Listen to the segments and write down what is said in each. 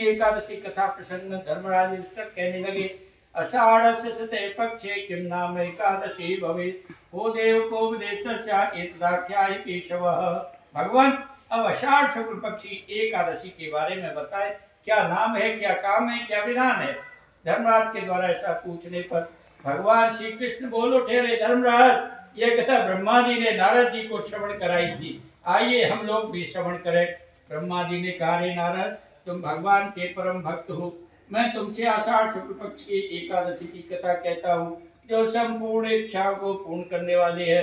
एकादशी कथा प्रसंग में धर्मराज युधिष्ठिर कहने लगे, आषाढ़स्य शते पक्षे किम नाम एकादशी भवेत् को देव को एतदाख्याय केशव। भगवान अब आषाढ़ शुक्ल पक्षी एकादशी के बारे में बताए, क्या नाम है, क्या काम है, क्या विधान है। धर्मराज के द्वारा ऐसा पूछने पर भगवान श्री कृष्ण बोल उठे, रे धर्मराज, यह कथा ब्रह्मा जी ने नारद जी को श्रवण कराई थी, आइए हम लोग भी श्रवण करें। ब्रह्मा जी ने कहा, रे नारद, तुम भगवान के परम भक्त हो, मैं तुमसे आषाढ़ शुक्ल पक्ष की एकादशी की कथा कहता हूँ, जो संपूर्ण इच्छाओं को पूर्ण करने वाली है।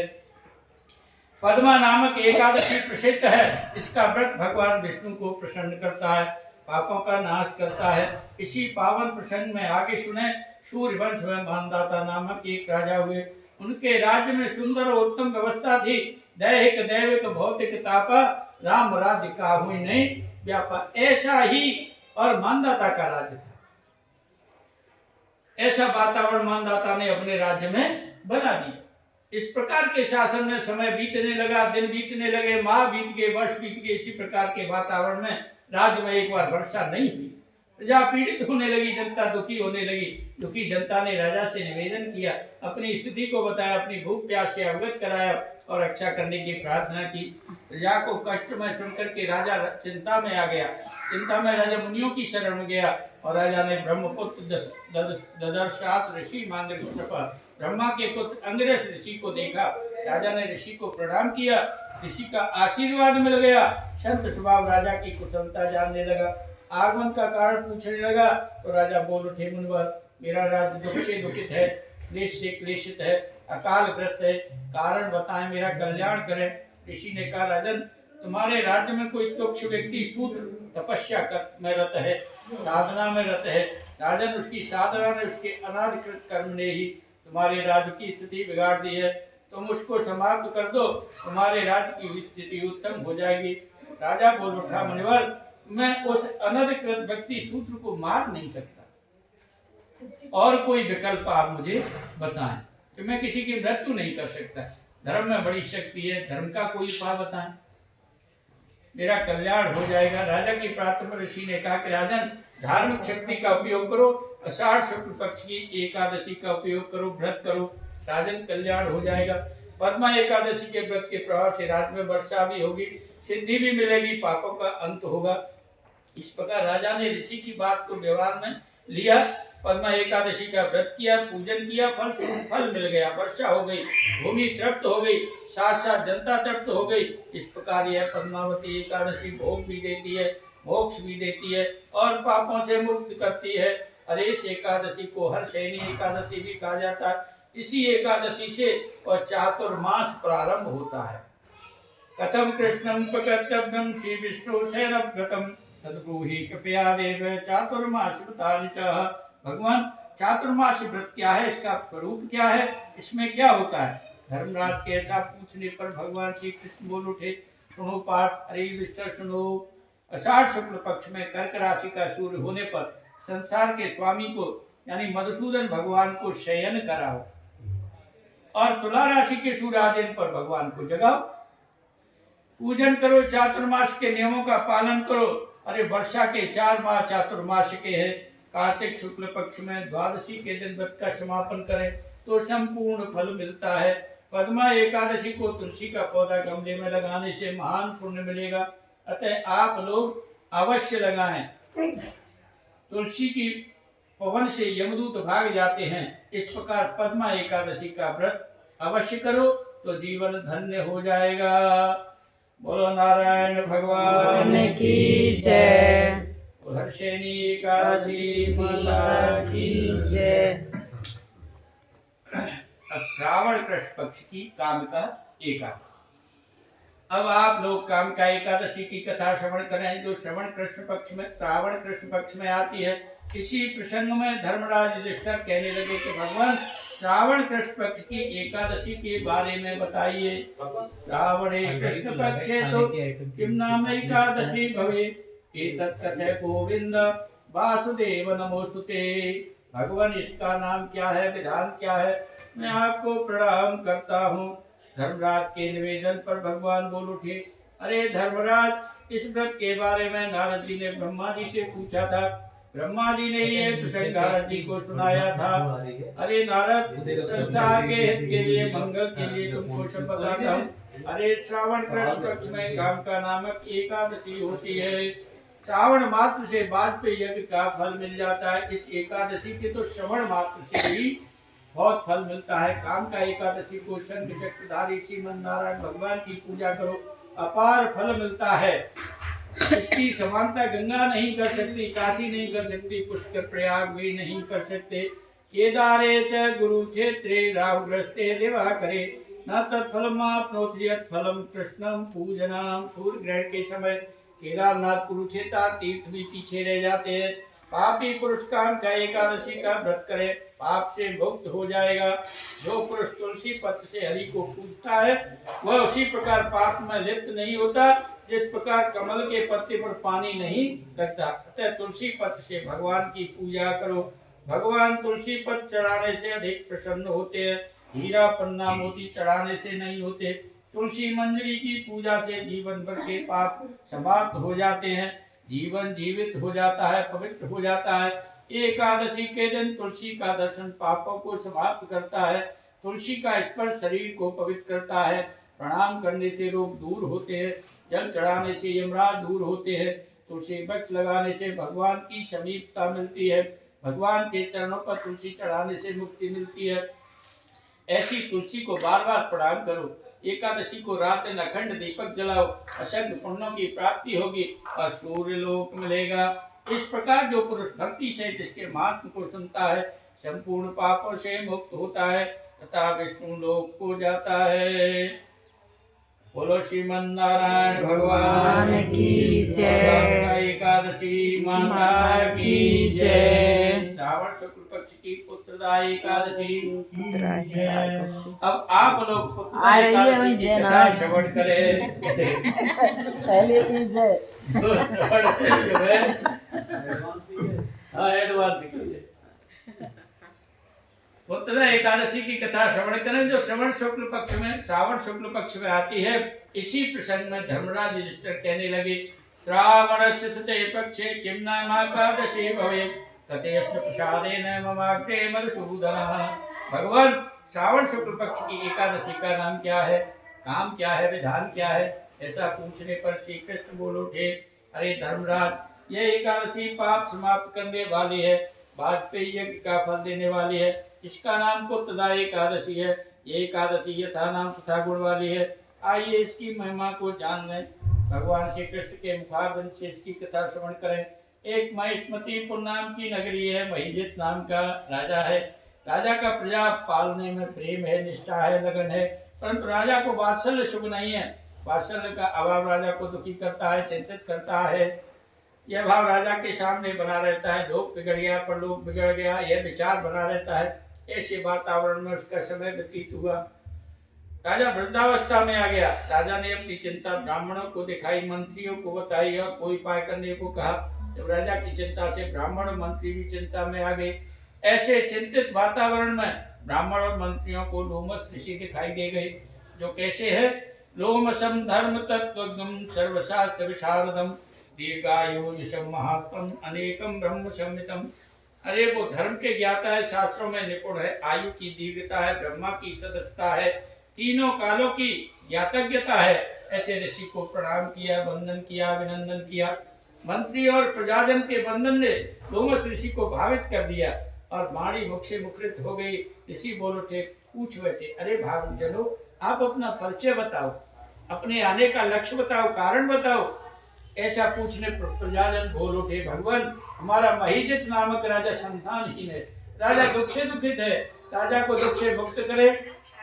पद्मा नामक एकादशी प्रसिद्ध है। इसका व्रत भगवान विष्णु को प्रसन्न करता है, पापों का नाश करता है। इसी पावन प्रसंग में आगे सुने, सूर्यवंश में मानदाता नामक एक राजा हुए। उनके राज्य में सुंदर और उत्तम व्यवस्था थी। दैहिक दैविक भौतिक तापा राम राज्य का हुई नहीं व्यापार, ऐसा ही और मानदाता का राज्य था। ऐसा वातावरण मानदाता ने अपने राज्य में बना दिया। इस प्रकार के शासन में समय बीतने लगा, दिन बीतने लगे, माह बीत गए, वर्ष बीत गए। इसी प्रकार के वातावरण में राज्य में एक बार वर्षा नहीं हुई। प्रजा पीड़ित होने लगी, जनता दुखी होने लगी। दुखी जनता ने राजा से निवेदन किया, अपनी स्थिति को बताया, अपनी भूख प्यास से अवगत कराया और रक्षा करने की प्रार्थना की। प्रजा को कष्ट में सुनकर के राजा चिंता में आ गया। चिंता में राजा मुनियों की शरण में गया और राजा ने ब्रह्मपुत्र ददर्शात ऋषि मांगरिष्ठप, ब्रह्मा के पुत्र अंगिरस ऋषि को देखा। राजा ने ऋषि को प्रणाम किया, ऋषि का आशीर्वाद मिल गया। संत स्वभाव राजा की कुशलता जानने लगा, आगमन का कारण पूछने लगा। तो राजा बोल उठे, मुनिवर, मेरा राज्य दुख से दुखित है, क्लेश से क्लेशित है, अकालग्रस्त है, कारण बताएं, मेरा कल्याण करें। ऋषि ने कहा, राजन, तुम्हारे राज्य में कोई तुच्छ व्यक्ति शूद्र तपस्या में रत है, साधना में रत है। राजन, उसकी साधना ने, उसके अनाधिकृत कर्म ने ही तुम्हारे राज्य की स्थिति बिगाड़ दी है। तुम उसको समाप्त कर दो, तुम्हारे राज्य की स्थिति उत्तम हो जाएगी। राजा बोल उठा, मुनिवर, मैं उस अनधिकृत व्यक्ति शूद्र को मार नहीं सकता, और कोई विकल्प आप मुझे बताएं कि मैं किसी की मृत्यु नहीं कर सकता। धर्म में बड़ी शक्ति है, धर्म का कोई उपाय बताएं, मेरा कल्याण हो जाएगा। राजा की प्रार्थना पर ऋषि ने कहा कि राजन, धार्मिक शक्ति का उपयोग करो, आषाढ़ शुक्ल पक्ष की एकादशी का उपयोग करो, व्रत करो, राजन कल्याण हो जाएगा। पद्मा एकादशी के व्रत के प्रभाव से राज्य में वर्षा भी होगी, सिद्धि भी मिलेगी, पापों का अंत होगा। इस प्रकार राजा ने ऋषि की बात को व्यवहार में लिया। पद्मा एकादशी का व्रत किया, पूजन किया, फल मिल गया, वर्षा हो गई, भूमि तृप्त हो गई, साथ साथ जनता तृप्त हो गई। इस प्रकार यह पद्मावती एकादशी भोग भी देती है, मोक्ष भी देती है और पापों से मुक्त करती है। और इस एकादशी को हर्षैनी एकादशी भी कहा जाता है। इसी एकादशी से और चातुर्मास प्रारंभ होता है। कथम कृष्णं प्रकर्तव्यं श्री विष्णु शयनव्रतम तद्ब्रूहि कृपया देव चातुर्मास व्रतानि च। भगवान, चातुर्मास व्रत क्या है, इसका स्वरूप क्या है, इसमें क्या होता है। धर्मराज के ऐसा पूछने पर भगवान श्री कृष्ण बोल उठे, सुनो पाठ, अरे युधिष्ठिर सुनो। आषाढ़ शुक्ल पक्ष में कर्क राशि का सूर्य होने पर संसार के स्वामी को यानी मधुसूदन भगवान को शयन कराओ और तुला राशि के सूर्यादयन पर भगवान को जगाओ, पूजन करो, चातुर्मास के नियमों का पालन करो। अरे वर्षा के 4 माह चातुर्मास के हैं। कार्तिक शुक्ल पक्ष में द्वादशी के दिन व्रत का समापन करें तो संपूर्ण फल मिलता है। पद्मा एकादशी को तुलसी का पौधा गमले में लगाने से महान पुण्य मिलेगा, अतः आप लोग अवश्य लगाएं। तुलसी की पवन से यमदूत भाग जाते हैं। इस प्रकार पद्मा एकादशी का व्रत अवश्य करो तो जीवन धन्य हो जाएगा। बोलो नारायण भगवान की जय। हर्षैनी एकादशी माता की जय। श्रावण कृष्ण पक्ष की कामिका एकादशी। अब आप लोग कामिका एकादशी की कथा श्रवण करें, जो श्रावण कृष्ण पक्ष में आती है। इसी प्रसंग में धर्मराज युधिष्ठिर कहने लगे कि भगवान, श्रावण कृष्ण पक्ष की एकादशी के बारे में बताइए। श्रावणे कृष्ण पक्षे तो किम नाम एकादशी भवेत् एतत् कथय गोविंद वासुदेव नमोस्तुते। भगवान, इसका नाम क्या है, विधान क्या है, मैं आपको प्रणाम करता हूँ। धर्मराज के निवेदन पर भगवान बोल उठे, अरे धर्मराज, इस व्रत के बारे में नारद जी ने ब्रह्मा जी से पूछा था। ब्रह्मा जी ने ये प्रसंग नारद जी को सुनाया था। अरे नारद, संसार के हित के लिए, मंगल के लिए तुमको सब बताता हूँ। अरे श्रावण कृष्ण पक्ष में काम का नामक एकादशी होती है। श्रावण मात्र से वाजपेयी यज्ञ का फल मिल जाता है। इस एकादशी के तो श्रवण मात्र से ही बहुत फल मिलता है। काम का एकादशी को शंख चक्रधारी श्रीमन नारायण भगवान की पूजा करो, अपार फल मिलता है। इसकी समानता गंगा नहीं कर सकती, काशी नहीं कर सकती, पुष्कर प्रयाग भी नहीं कर सकते। केदारे च गुरुक्षेत्रे राहुग्रस्ते दिवाकरे न तत्फलमाप्नोति यत्फलं कृष्णं पूजनम्। सूर्य ग्रहण के समय केदारनाथ कुरुक्षेत्र तीर्थ भी पीछे रह जाते हैं। पापी पुरुष काम का एकादशी का व्रत करे, पाप से मुक्त हो जाएगा। जो पुरुष तुलसी पत्र से हरि को पूजता है वह उसी प्रकार पाप में लिप्त नहीं होता जिस प्रकार कमल के पत्ते पर पानी नहीं लगता। अतः तुलसी पत्र से भगवान की पूजा करो। भगवान तुलसी पत्र चढ़ाने से अधिक प्रसन्न होते हैं, हीरा पन्ना मोती चढ़ाने से नहीं होते। तुलसी मंजरी की पूजा से जीवन भर के पाप समाप्त हो जाते हैं, जीवन जीवित हो जाता है, पवित्र हो जाता है। एकादशी के दिन तुलसी का दर्शन पापों को समाप्त करता है। तुलसी का स्पर्श शरीर को पवित्र करता है। प्रणाम करने से रोग दूर होते हैं, जल चढ़ाने से यमराज दूर होते हैं, तुलसी वृक्ष लगाने से भगवान की समीपता मिलती है, भगवान के चरणों पर तुलसी चढ़ाने से मुक्ति मिलती है। ऐसी तुलसी को बार बार प्रणाम करो। एकादशी को रात दिन अखंड दीपक जलाओ, असंख्य पुण्यों की प्राप्ति होगी और सूर्य लोक मिलेगा। इस प्रकार जो पुरुष भक्ति से इसके महात्म को सुनता है संपूर्ण पापों से मुक्त होता है तथा विष्णु लोक को जाता है। बोलो श्रीमन नारायण भगवान की जय। एकादशी माता की जय। श्रावण शुक्ल पक्ष की पुत्रदा एकादशी। अब आप लोग पुत्रदा एकादशी की कथा श्रवण करें। पहले की जय। हाँ, एडवांस कीजिए। पुत्रदा एकादशी की कथा श्रवण करें जो श्रावण शुक्ल पक्ष में आती है। इसी प्रसंग में धर्मराज युधिष्ठिर कहने लगे, श्रावणस्य शते पक्षे किं नामाकादशी भवेत् ततेऽस्य प्रसादेन ममाग्रे मधुसूदनः। भगवान, श्रावण शुक्ल पक्ष की एकादशी का नाम क्या है, काम क्या है, विधान क्या है? ऐसा पूछने पर श्री कृष्ण बोल उठे, अरे धर्मराज, यह एकादशी पाप समाप्त करने वाली है, वाजपेयी यज्ञ का फल देने वाली है। इसका नाम पुत्रदा एकादशी है। ये एकादशी यथा नाम तथा गुण वाली है। आइए इसकी महिमा को जान लें। भगवान श्री कृष्ण के मुखारबिंद से इसकी कथा श्रवण करें। एक महिष्मतीपुर नाम की नगरी है। महिजित नाम का राजा है। राजा का प्रजा पालने में प्रेम है, निष्ठा है, लगन है, परंतु राजा को वात्सल्य शुभ नहीं है। वात्सल्य का अभाव राजा को दुखी करता है, चिंतित करता है। यह भाव राजा के सामने बना रहता है। लोक बिगड़ गया, परलोक बिगड़ गया, यह विचार बना रहता है। ऐसे वातावरण में उसका समय व्यतीत हुआ। राजा वृद्धावस्था में आ गया। राजा ने अपनी चिंता ब्राह्मणों को दिखाई, मंत्रियों को बताई और कोई उपाय करने को कहा। जब राजा की चिंता से ब्राह्मण और मंत्री भी चिंता में आ गए। ऐसे चिंतित वातावरण में ब्राह्मण और मंत्रियों को लोमस ऋषि दिखाई दे गई, जो कैसे है, लोमसम धर्म तत्वज्ञम सर्वशास्त्र विशारदम दीर्घायु यशम महात्म अनेकम ब्रह्म संहितम। अरे वो धर्म के ज्ञाता है, शास्त्रों में निपुण है, आयु की दीर्घता है, ब्रह्मा की सदस्यता है, तीनों कालों की ज्ञातज्ञता है। ऐसे ऋषि को प्रणाम किया, वंदन किया, अभिनंदन किया। मंत्री और प्रजाजन के वंदन ने लोमस ऋषि को भावित कर दिया और वाणी मुख से मुखरित हो गई। ऋषि बोल उठे, पूछ बैठे, अरे भावजनों, आप अपना परिचय बताओ, अपने आने का लक्ष्य बताओ, कारण बताओ। ऐसा पूछने पर प्रजाजन बोल उठे, भगवान, हमारा महिजित नामक राजा संतानहीन है। राजा दुख से दुखित है। राजा को दुख से मुक्त करें,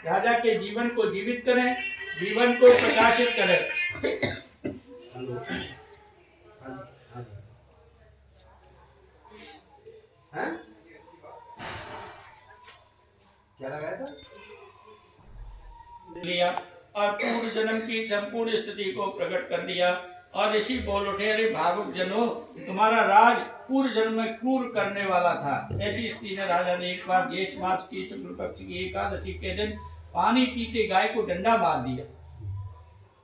राजा के जीवन को जीवित करें, जीवन को प्रकाशित करें। क्या लगाया था? लिया और पूर्व जन्म की संपूर्ण स्थिति को प्रकट कर दिया। और ऋषि बोल उठे, अरे भावुक जनों, तुम्हारा राज पूर्व जन्म में क्रूर करने वाला था। ऐसी स्थिति में राजा ने एक बार ज्येष्ठ मास की शुक्ल पक्ष की एकादशी के दिन पानी पीते गाय को डंडा मार दिया।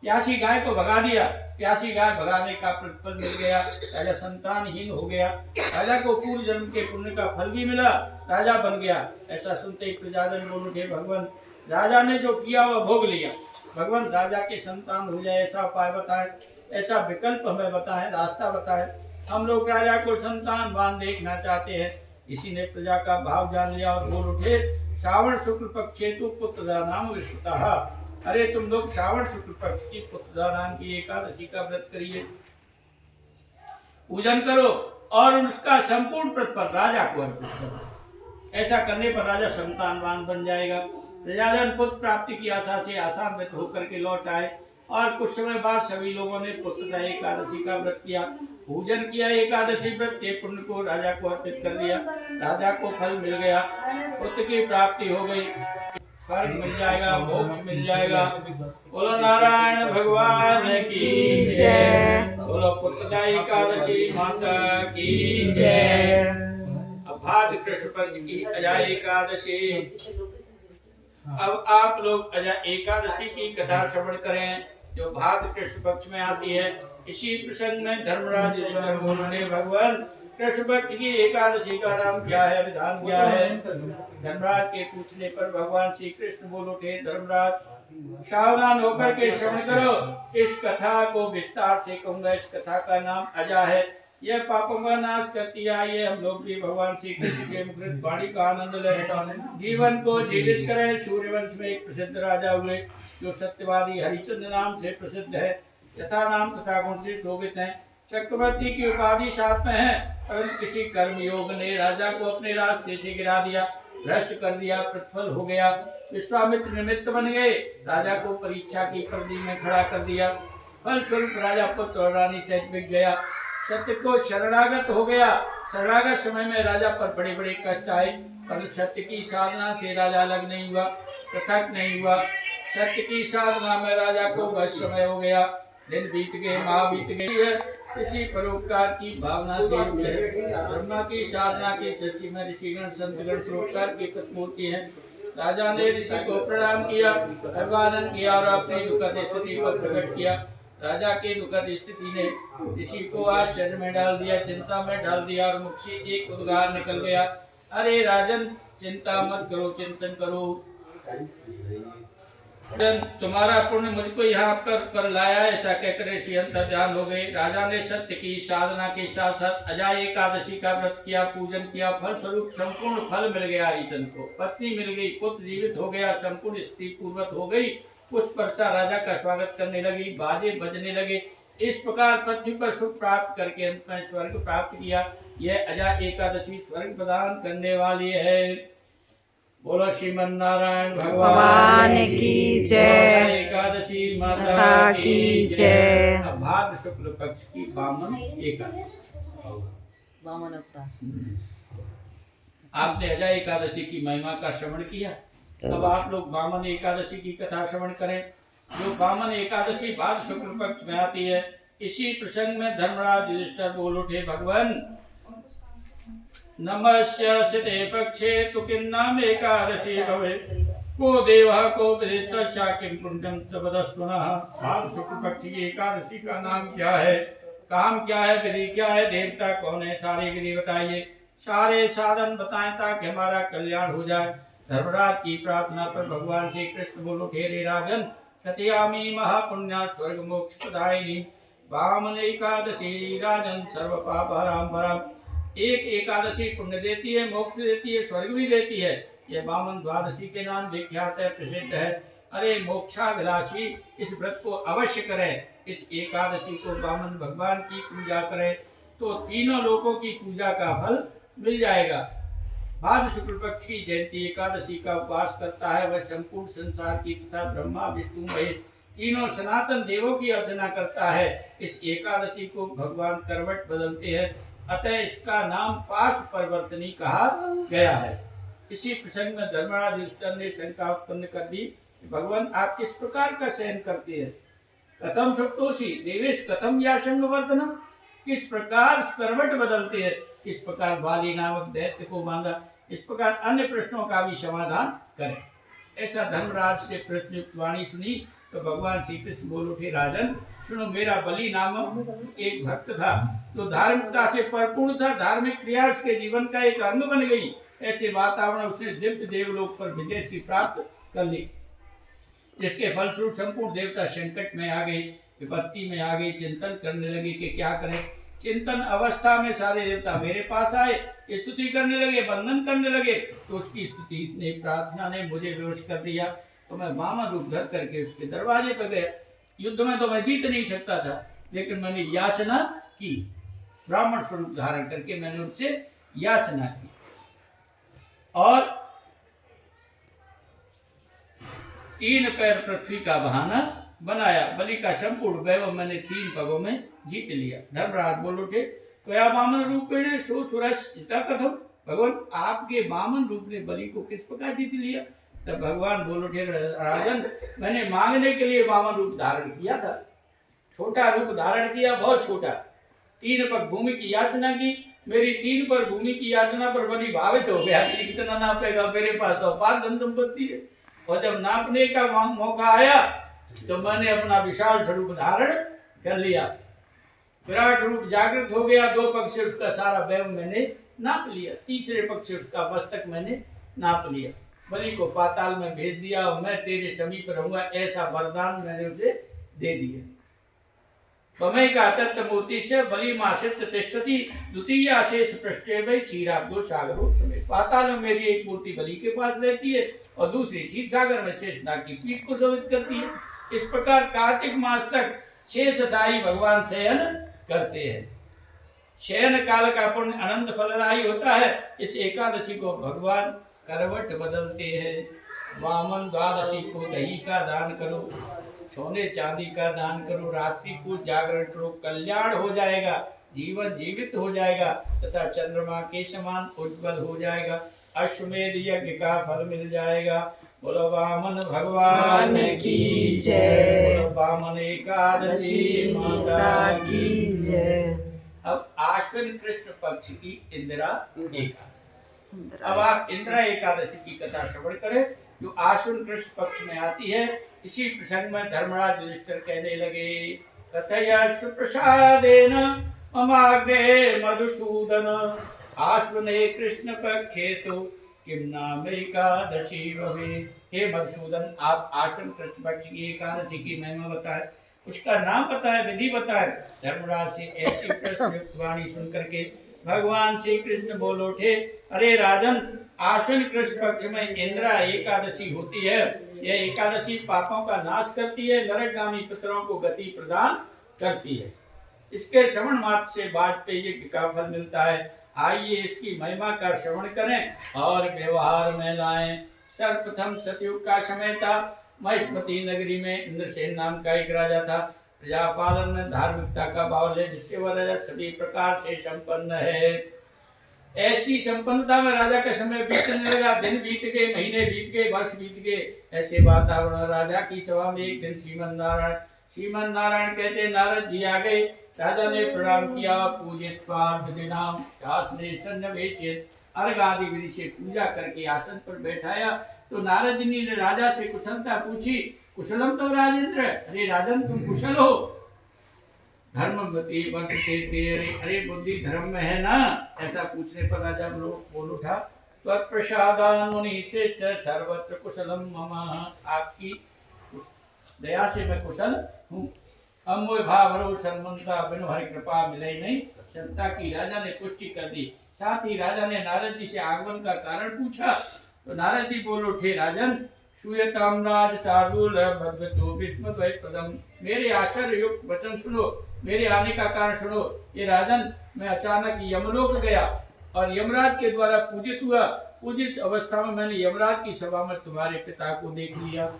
प्यासी गाय को भगा दिया। प्यासी गाय भगाने का प्रतिफल मिल गया, राजा संतानहीन हो गया। राजा को पूर्व जन्म के पुण्य का फल भी मिला, राजा बन गया। ऐसा सुनते ही प्रजाजन बोल उठे, भगवान राजा ने जो किया वह भोग लिया। भगवान राजा के संतान हो जाए ऐसा उपाय बताए, ऐसा विकल्प हमें बताएं, रास्ता बताएं। हम लोग राजा को संतानवान देखना चाहते हैं। इसी ने प्रजा का भाव जान लिया और बोल उठे, श्रावण शुक्ल पक्षे तु पुत्र नाम विश्रुतः। अरे तुम लोग श्रावण शुक्ल पक्ष की पुत्र नाम की एकादशी का व्रत करिए, पूजन करो और उसका संपूर्ण प्रतिफल राजा को अर्पित करो। ऐसा करने पर राजा संतानवान बन जाएगा। प्रजाजन पुत्र प्राप्ति की आशा से आशान्वित होकर के लौट आए और कुछ समय बाद सभी लोगों ने पुत्रदा एकादशी का व्रत किया, पूजन किया। एकादशी व्रत के पुण्य को राजा को अर्पित कर दिया। राजा को फल मिल गया, पुत्र की प्राप्ति हो गई, स्वर्ग मिल जाएगा, मोक्ष मिल जाएगा। बोलो नारायण भगवान की जय। बोलो पुत्रदा एकादशी माता की जय। भाद्र कृष्ण पक्ष की अजा एकादशी। अब आप लोग अजा एकादशी की कथा श्रवण करें जो भाद्र कृष्ण पक्ष में आती है। इसी प्रसंग में धर्मराज युधिष्ठिर बोले, भगवान कृष्ण पक्ष की एकादशी का नाम क्या है, विधान क्या है? धर्मराज के पूछने पर भगवान श्री कृष्ण बोल उठे, धर्मराज सावधान होकर के श्रवण करो। इस कथा को विस्तार से कहूंगा। इस कथा का नाम अजा है, यह पापों का नाश करती है। ये हम लोग भी भगवान श्री कृष्ण के मुखरित वाणी का आनंद लें, जीवन को जीवित करें। सूर्यवंश में एक प्रसिद्ध राजा हुए जो सत्यवादी हरिचंद्र नाम से प्रसिद्ध है, यथा नाम तथा गुण से शोभित है। चक्रवर्ती की उपाधि साथ में है, परंतु किसी कर्मयोग ने राजा को अपने रास्ते से गिरा दिया, भ्रष्ट कर दिया, प्रतिफल हो गया। विश्वामित्र निमित्त बन गए, राजा को परीक्षा की परिधि में खड़ा कर दिया। फल स्वरूप राजा पुत्र और रानी सहित बिक गया, सत्य को शरणागत हो गया। शरणागत समय में राजा पर बड़े बड़े कष्ट आए, पर सत्य की साधना से राजा अलग नहीं हुआ, पृथक नहीं हुआ। सत्य की साधना में राजा को बस समय हो गया, दिन बीत गए, माह बीत गई। इसी परोपकार की भावना से ब्रह्मा की साधना की सच्ची में ऋषिगण संतगण परोपकार की प्रतिमूर्ति है। राजा ने ऋषि को प्रणाम किया, अभिवादन किया और अपनी दुखद स्थिति पर प्रकट किया। राजा के दुखद स्थिति ने ऋषि को आश्चर्य में डाल दिया, चिंता में डाल दिया और मुख से एक उद्गार निकल गया, अरे राजन चिंता मत करो, चिंतन करो। तुम्हारा पुण्य मुझको यहाँ कर लाया, ऐसा कहकर ऋषि अंतर्ध्यान हो गए। राजा ने सत्य की साधना के साथ साथ अजा एकादशी का व्रत किया, पूजन किया। फल स्वरूप संपूर्ण फल मिल गया। ईशन को पत्नी मिल गई, पुत्र जीवित हो गया, संपूर्ण स्त्री पूर्वत हो गई। पुष्प वर्षा राजा का स्वागत करने लगी, बाजे बजने लगे। इस प्रकार पृथ्वी पर सुख प्राप्त करके अंत में स्वर्ग प्राप्त किया। यह अजा एकादशी स्वर्ग प्रदान करने वाली है। बोलो श्रीमन नारायण भगवान की जय। एकादशी माता की जय। भाद्र शुक्ल पक्ष की वामन एकादशी। वामन अवतार। आपने अजा एकादशी की महिमा का श्रवण किया, अब आप लोग वामन एकादशी की कथा श्रवण करें जो वामन एकादशी भाद्र शुक्ल पक्ष में आती है। इसी प्रसंग में धर्मराज युधिष्ठिर बोल उठे, भगवान नमस्यते पक्षे तु किन्नाम एकादशी भवे, को देवः को विदित्वा किं पुण्यं च वदस्वनः। भाद्र शुक्ल पक्ष की एकादशी का नाम क्या है, काम क्या है, विधि क्या है, देवता कौन है, सारी विधि बताइए, सारे साधन बताएं ताकि हमारा कल्याण हो जाए। धर्मराज की प्रार्थना पर भगवान श्री कृष्ण बोल उठे, रे राजन कथयामि महापुण्या स्वर्ग मोक्ष प्रदायिनी वामन एकादशी राजन सर्व पापहराम परम। एक एकादशी पुण्य देती है, मोक्ष देती है, स्वर्ग भी देती है। यह वामन द्वादशी के नाम विख्यात है, प्रसिद्ध है। अरे मोक्षाभिलाषी इस व्रत को अवश्य करें। इस एकादशी को वामन भगवान की पूजा करें तो तीनों लोकों की पूजा का फल मिल जाएगा। भाद्र शुक्ल पक्ष की जयंती एकादशी का उपवास करता है वह संपूर्ण संसार की तथा ब्रह्मा विष्णु महेश तीनों सनातन देवों की अर्चना करता है। इस एकादशी को भगवान करवट बदलते हैं, अतः इसका नाम पार्श्व परिवर्तनी कहा गया है। इसी प्रसंग में धर्मराज युधिष्ठिर ने शंका उत्पन्न कर दी कि भगवान आप किस प्रकार का शयन करते हैं। कथम सुप्तोषि देवेश कथम याशंग वर्तनम, किस प्रकार करवट बदलते हैं, किस प्रकार बाली नामक दैत्य को बांधा, इस प्रकार अन्य प्रश्नों का भी समाधान करें। ऐसा धर्मराज से प्रश्न वाणी सुनी तो भगवान श्री कृष्ण बोल उठे, राजन सुनो, मेरा बलि नामक एक भक्त था जो धार्मिकता से परिपूर्ण था, धार्मिक क्रिया उसके जीवन का एक अंग बन गई। ऐसे वातावरण उसने दिव्य देवलोक पर विजय से प्राप्त कर ली, जिसके फलस्वरूप संपूर्ण देवता संकट में आ गए, विपत्ति में आ गए, चिंतन करने लगे कि क्या करें। चिंतन अवस्था में सारे देवता मेरे पास आए, स्तुति करने लगे, वंदन करने लगे। तो उसकी स्तुति ने, प्रार्थना ने मुझे विवश कर दिया। तो मैं वामन रूप धर करके उसके दरवाजे पर गया। युद्ध में तो मैं जीत नहीं सकता था, लेकिन मैंने याचना की, ब्राह्मण स्वरूप धारण करके मैंने उनसे याचना की और 3 पैर पृथ्वी का बहाना बनाया। बलि का संपूर्ण वैभव मैंने 3 पगों में जीत लिया। धर्मराज बोल उठे, त्वया वामन रूपेण सो सुरस जिता कथम। भगवान, आपके वामन रूप ने बलि को किस प्रकार जीत लिया? तब भगवान बोल उठे, राजन मैंने मांगने के लिए वामन रूप धारण किया था, छोटा रूप धारण किया, बहुत छोटा। 3 पग भूमि की याचना की, मेरी 3 पर भूमि की याचना पर बलि भावित हो गया कि कितना नापेगा, मेरे पास तो अपार धन संपत्ति है। और जब नापने का मौका आया तो मैंने अपना विशाल स्वरूप धारण कर लिया, विराट रूप जागृत हो गया। 2 पग से उसका सारा वैभव मैंने नाप लिया, तीसरे पग से उसका मस्तक मैंने नाप लिया। बलि को पाताल में भेज दिया और मैं तेरे समीप रहूंगा, ऐसा वरदान मैंने उसे दे दिया। तमय का तत्वमूर्तिश्च बलिमाश्रित्य तिष्ठति द्वितीय शेष पृष्ठे वै क्षीराब्दो सागरो समेत। पाताल में मेरी एक मूर्ति बलि के पास रहती है और दूसरी क्षीर सागर में शेषनाग की पीठ को शोभित करती है। इस प्रकार कार्तिक मास तक शेषशाही भगवान शयन करते हैं। शयन काल का पुण्य अनंत फलदायी होता है। इस एकादशी को भगवान करवट बदलते हैं। वामन द्वादशी को दही का दान करो, सोने चांदी का दान करो, रात्रि को जागरण करो, कल्याण हो जाएगा, जीवन जीवित हो जाएगा तथा चंद्रमा के समान उज्जवल हो जाएगा। अश्वमेध यज्ञ का फल मिल जाएगा। बोलो वामन भगवान की जय, बोलो वामन एकादशी माता की जय। अब आश्विन कृष्ण पक्ष की इंदिरा एकादशी। अब आप इंदिरा एकादशी की कथा श्रवण करें जो आश्विन कृष्ण पक्ष में आती है। इसी प्रसंग में धर्मराज युधिष्ठिर कहने लगे, कथया सुप्रसादेन ममाग्रे मधुसूदन आश्वने कृष्ण पक्षे तो किम नाम एकादशी भवे। हे मधुसूदन, आप आश्विन कृष्ण पक्ष की एकादशी की महिमा बताए, उसका नाम बताए, विधि बताए। धर्मराज से ऐसी प्रश्नयुक्त वाणी सुनकर के भगवान श्री कृष्ण बोल उठे, अरे राजन, आश्विन कृष्ण पक्ष में इंदिरा एकादशी होती है। यह एकादशी पापों का नाश करती है, नरकगामी पितरों को गति प्रदान करती है। इसके श्रवण मात्र से वाजपेयी यज्ञ का फल मिलता है। आइए इसकी महिमा का श्रवण करें और व्यवहार में लाएं। सर्वप्रथम सतयुग का समय था। महिष्मती नगरी में इंद्रसेन नाम का एक राजा था। प्रजापालन में धार्मिकता का भाव है, जिससे वह राजा सभी प्रकार से संपन्न है। ऐसी संपन्नता में राजा का समय बीतने लगा। दिन बीत गए, महीने बीत गए, वर्ष बीत गए। ऐसे वातावरण राजा की सभा में एक दिन श्रीमन नारायण कहते नारद जी आ गए। राजा ने प्रणाम किया, पूजित पार्थ नाम शास्त्रे सन्निवेशित, अर्घ आदि विधि से पूजा करके आसन पर बैठाया। तो नारद जी ने राजा से कुशलता पूछी। कुशलम तो राजेंद्र, अरे राजन तुम कुशल हो? धर्मवती वर्तते तेरे, अरे बुद्धि धर्म में है ना? ऐसा पूछने पर राजा बोल उठा, तत्प्रसादान मुनि श्रेष्ठ सर्वत्र कुशलम मम। आपकी दया से मैं कुशल हूँ। अमोय भाव सन्मनता बिनु हरि कृपा मिले नहीं। क्षमता की राजा ने पुष्टि कर दी। साथ ही राजा ने नारद जी से आगमन का कारण पूछा। तो नारद जी बोल उठे, राजन सूयताम राज सारूल भद्वतो विस्मद्वैपदम। मेरे आश्चर्य युक्त वचन सुनो, मेरे आने का कारण सुनो। ये राजन, मैं अचानक यमलोक गया और यमराज के द्वारा पूजित हुआ। पूजित अवस्था में मैंने यमराज की सभा में तुम्हारे पिता को देख लिया।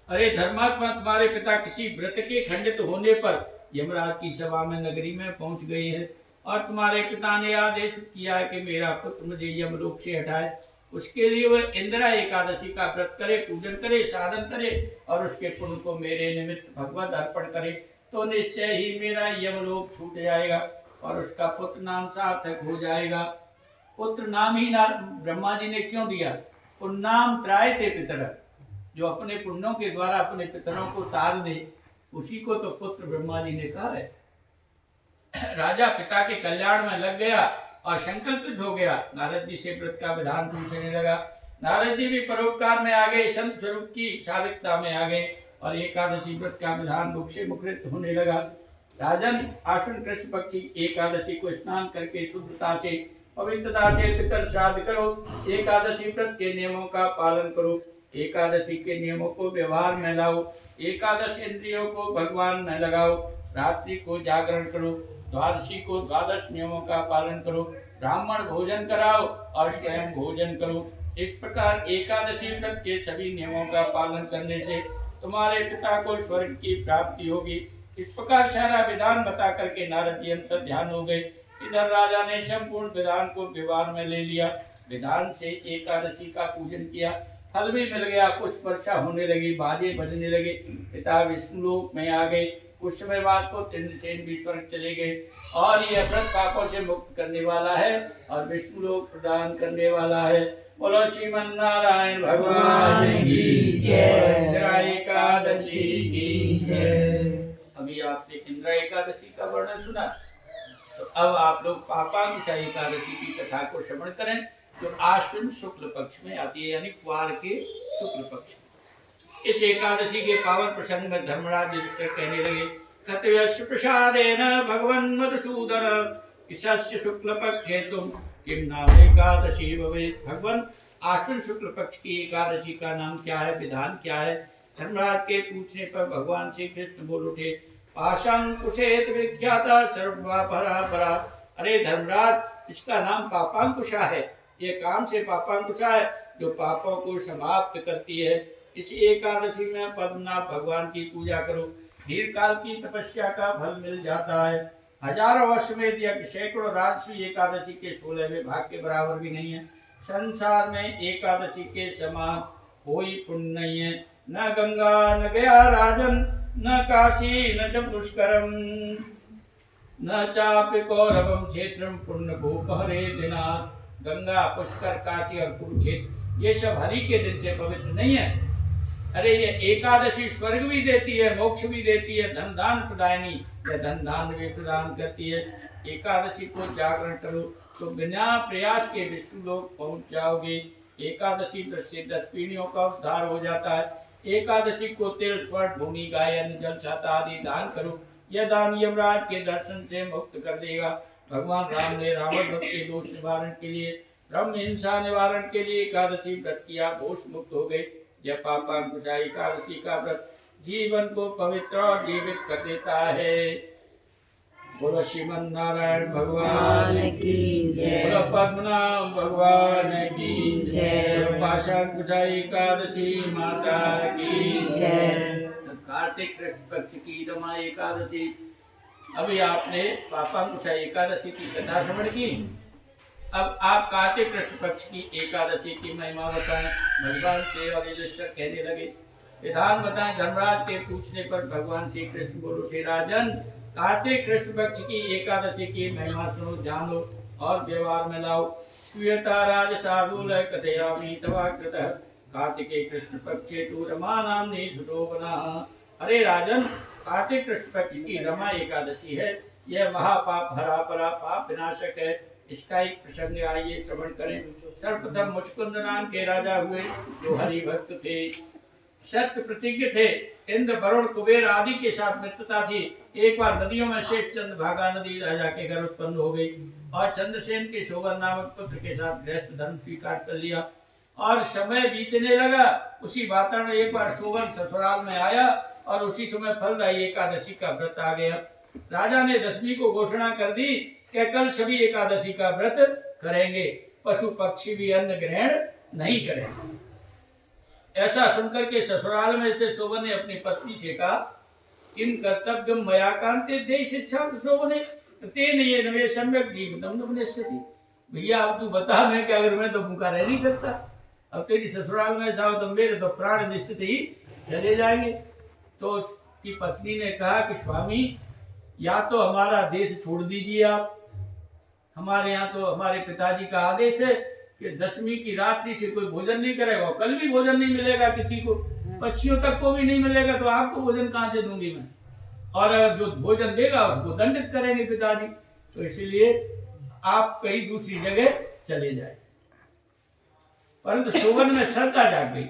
अरे धर्मात्मा, तुम्हारे पिता किसी व्रत के खंडित होने पर यमराज की सभा में नगरी में पहुंच गए हैं और तुम्हारे पिता ने आदेश किया है कि मेरा पुत्र मुझे यमलोक से हटाए। उसके लिए वह इंदिरा एकादशी का व्रत करे, पूजन करे, साधन करे और उसके पुण्य को मेरे निमित्त भगवत अर्पण करे, तो निश्चय ही मेरा यमलोक छूट जाएगा और उसका पुत्र नाम सार्थक हो जाएगा। पुत्र नाम ही ब्रह्मा जी ने क्यों दिया? पुन्नाम त्रायते पितर, जो अपने पुण्यों के द्वारा अपने पितरों को तार दे, उसी को तो पुत्र ब्रह्मा जी ने कहा है। राजा पिता के कल्याण में लग गया और संकल्पित हो गया। नारद जी से व्रत का विधान पूछने लगा। नारद जी भी परोपकार में आ गए, संत स्वरूप की साधकता में आ गए और एकादशी व्रत का विधान मुख से मुखरित होने लगा। राजन, आश्विन कृष्ण पक्ष की एकादशी को स्नान करके शुद्धता से पवित्रता से पितर श्राद्ध करो। एकादशी व्रत के नियमों का पालन करो। एकादशी के नियमों को व्यवहार में लाओ। एकादश इंद्रियों को भगवान में लगाओ। रात्रि को जागरण करो। द्वादशी को द्वादश नियमों का पालन करो। ब्राह्मण भोजन कराओ और स्वयं भोजन करो। इस प्रकार एकादशी व्रत के सभी नियमों का पालन करने से तुम्हारे पिता को स्वर्ग की प्राप्ति होगी। इस प्रकार सारा विधान बता करके नारद जी अंतर ध्यान हो गए। इधर राजा ने संपूर्ण विधान को व्यवहार में ले लिया। विधान से एकादशी का पूजन किया, फल भी मिल गया, पुष्प वर्षा होने लगी, बाजे बजने लगे। पिता विष्णुलोक में आ गए। कुछ समय बाद को इंद्रसेन भी स्वर्ग चले गए। और यह व्रत पापों से मुक्त करने वाला है और विष्णुलोक प्रदान करने वाला है। बोलो श्रीमन नारायण भगवान की जय। इंद्रा एकादशी की जय। अभी आपने इंद्रा एकादशी का वर्णन सुना, तो अब आप लोग पापांकुशा एकादशी की कथा को श्रवण करें, जो आश्विन शुक्ल पक्ष में आती है, यानी क्वार के शुक्ल पक्ष में। इस एकादशी के पावन प्रसंग में धर्मराज युधिष्ठिर कहने लगे, कतव्यस्य प्रसादेन भगवन् मधुसूदन इसस्य शुक्ल पक्षे तुम किम नाम एकादशी भवेत्। भगवान, आश्विन शुक्ल पक्ष की एकादशी का नाम क्या है, विधान क्या है? धर्मराज के पूछने पर भगवान श्री कृष्ण बोल उठे, पाशांकुशेत विख्याता सर्वा परा परा। अरे धर्मराज, इसका नाम पापांकुशा है। ये काम से पापांकुशा है जो पापों को समाप्त करती है। इस एकादशी में पद्मनाभ भगवान की पूजा करो। दीर्घ काल की तपस्या का फल मिल जाता है। हजारों वर्ष में यज्ञ, सैकड़ों राजसी एकादशी के 16वें भाग के बराबर भी नहीं है। संसार में एकादशी के समान कोई पुण्य नहीं है। न गंगा न गया राजन, न काशी न च पुष्करम, न चापि कौरवम क्षेत्रम पुण्य भूप हरे दिनाथ। गंगा, पुष्कर, काशी और कुरुक्षेत्र ये सब हरि के दिन से पवित्र नहीं है। अरे ये एकादशी स्वर्ग भी देती है, मोक्ष भी देती है, धन दान प्रदायनी, यह धन दान भी प्रदान करती है। एकादशी को जागरण करो तो बिना प्रयास के विष्णु लोक पहुंच जाओगे। एकादशी व्रत से 10 पीढ़ियों का उद्धार हो जाता है। एकादशी को तिल, स्वर्ण, भूमि, गाय, अन्न, जल, छाता आदि दान करो। यह दान यमराज के दर्शन से मुक्त कर देगा। भगवान राम ने रावण भक्त के दोष निवारण के लिए, ब्रह्म हिंसा निवारण के लिए एकादशी व्रत किया, दोष मुक्त हो गए। यह पापांकुशा एकादशी का व्रत जीवन को पवित्र और जीवित कर देता है। बोलो श्रीमन नारायण भगवान की जय। बोलो पद्मनाभ भगवान की जय। पाशांकुशा एकादशी माता की जय। कार्तिक कृष्ण पक्ष की रमा एकादशी। अभी आपने पापांकुशा एकादशी की कथा श्रवण की। अब आप कार्तिक कृष्ण पक्ष की एकादशी की महिमा बताएं। भगवान से और युधिष्ठिर कहने लगे, विधान बताएं। धर्मराज के पूछने पर भगवान श्री कृष्ण बोलो, श्री राजन, कार्तिक कृष्ण पक्ष की एकादशी की महिमा सुनो, जान लो और व्यवहार में लाओ। श्रूयता राज शार्दूल कथयामि तवाकृतः कार्तिके कृष्ण पक्षे तु रमा नाम्नि सुशोभनः। अरे राजन, कार्तिक कृष्ण पक्ष की रमा एकादशी है। यह महापाप हरा परा पाप विनाशक है। इसका एक प्रसंग आइए श्रवण करें। सर्वप्रथम मुचकुंद नाम के राजा हुए, जो हरि भक्त थे, सत्य प्रतिज्ञ थे। इंद्र, वरुण, कुबेर आदि के साथ मित्रता थी। एक बार नदियों में शेष चंद्रभागा नदी राजा के घर उत्पन्न हो गई और चंद्रसेन के शोभन नामक पुत्र के साथ गृहस्थ धर्म स्वीकार कर लिया। और समय बीतने लगा। उसी वातावरण में एक बार शोभन ससुराल में आया और उसी समय फलदायी एकादशी का व्रत आ गया। राजा ने 10वीं को घोषणा कर दी कि कल सभी एकादशी का व्रत करेंगे, पशु पक्षी भी अन्न ग्रहण नहीं करेंगे। ऐसा सुनकर के ससुराल में थे शोभन ने अपनी पत्नी से कहा, किम कर्तव्यम मया कांते देश इच्छा शोभने तेन ये नवे सम्यक जीवितम नवनिष्यति। भैया अब तू बता, मैं क्या करूं, मैं तो भूखा रह नहीं सकता। अब तेरी ससुराल में जाओ तो मेरे तो प्राण निश्चित ही चले जाएंगे। तो उसकी पत्नी ने कहा कि स्वामी, या तो हमारा देश छोड़ दीजिए आप। हमारे यहाँ तो हमारे पिताजी का आदेश है कि 10वीं की रात्रि से कोई भोजन नहीं करेगा, कल भी भोजन नहीं मिलेगा किसी को। पक्षियों तक को भी नहीं मिलेगा तो आपको भोजन कहाँ से दूंगी मैं। और जो भोजन देगा उसको दंडित करेंगे पिताजी। तो इसलिए आप कहीं दूसरी जगह चले जाए। परंतु शोभन में श्रद्धा जाग गई,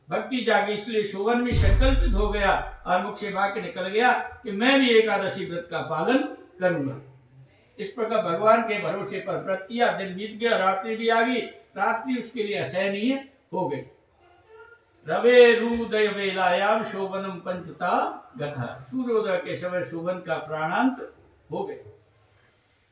भक्ति जागी, इसलिए शोभन भी संकल्पित हो गया और मुख से वाक्य निकल गया कि मैं भी एकादशी व्रत का पालन करूंगा। इस प्रकार भगवान के भरोसे पर व्रत किया। दिन बीत गया, रात्रि भी आ गई। रात्रि उसके लिए असहनीय हो गई। रवे रुदय वेलायाम शोभनम पंचता गथा। सूर्योदय के समय शोभन का प्राणांत हो गए